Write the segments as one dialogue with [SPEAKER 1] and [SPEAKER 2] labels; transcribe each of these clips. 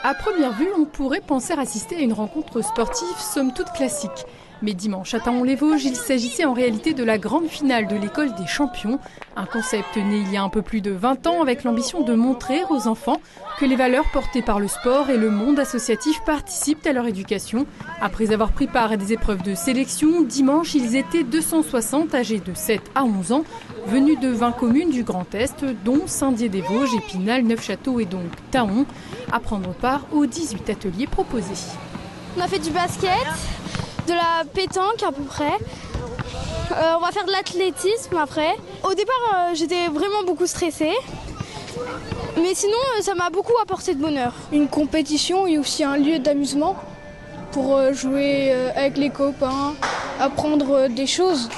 [SPEAKER 1] À première vue, on pourrait penser assister à une rencontre sportive somme toute classique. Mais dimanche à Thaon-les-Vosges, il s'agissait en réalité de la grande finale de l'école des champions. Un concept né il y a un peu plus de 20 ans avec l'ambition de montrer aux enfants que les valeurs portées par le sport et le monde associatif participent à leur éducation. Après avoir pris part à des épreuves de sélection, dimanche, ils étaient 260 âgés de 7 à 11 ans, venus de 20 communes du Grand Est, dont Saint-Dié-des-Vosges, Épinal, Neufchâteau et donc Thaon, à prendre part aux 18 ateliers proposés.
[SPEAKER 2] On a fait du basket, de la pétanque à peu près. On va faire de l'athlétisme après. Au départ, j'étais vraiment beaucoup stressée. Mais sinon, ça m'a beaucoup apporté de bonheur.
[SPEAKER 3] Une compétition et aussi un lieu d'amusement pour jouer avec les copains, apprendre des choses,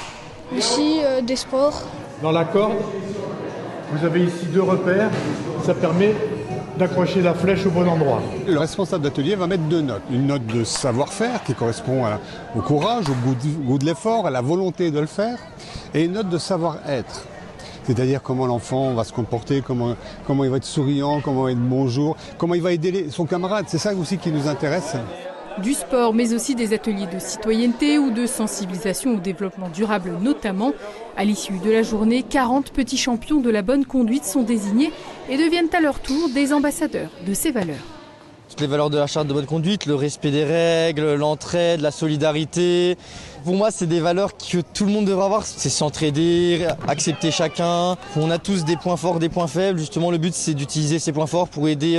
[SPEAKER 3] aussi des sports.
[SPEAKER 4] Dans la corde, vous avez ici 2 repères. Ça permet d'accrocher la flèche au bon endroit.
[SPEAKER 5] Le responsable d'atelier va mettre 2 notes. Une note de savoir-faire qui correspond au courage, au goût de l'effort, à la volonté de le faire. Et une note de savoir-être. C'est-à-dire comment l'enfant va se comporter, comment il va être souriant, comment il va être bonjour, comment il va aider son camarade. C'est ça aussi qui nous intéresse.
[SPEAKER 1] Du sport, mais aussi des ateliers de citoyenneté ou de sensibilisation au développement durable notamment. À l'issue de la journée, 40 petits champions de la bonne conduite sont désignés et deviennent à leur tour des ambassadeurs de ces valeurs.
[SPEAKER 6] Toutes les valeurs de la charte de bonne conduite, le respect des règles, l'entraide, la solidarité. Pour moi, c'est des valeurs que tout le monde devrait avoir. C'est s'entraider, accepter chacun. On a tous des points forts, des points faibles. Justement, le but, c'est d'utiliser ces points forts pour aider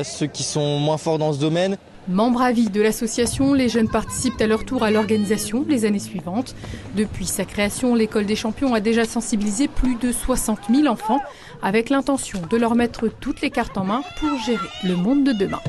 [SPEAKER 6] ceux qui sont moins forts dans ce domaine.
[SPEAKER 1] Membres à vie de l'association, les jeunes participent à leur tour à l'organisation les années suivantes. depuis sa création, l'école des champions a déjà sensibilisé plus de 60 000 enfants avec l'intention de leur mettre toutes les cartes en main pour gérer le monde de demain.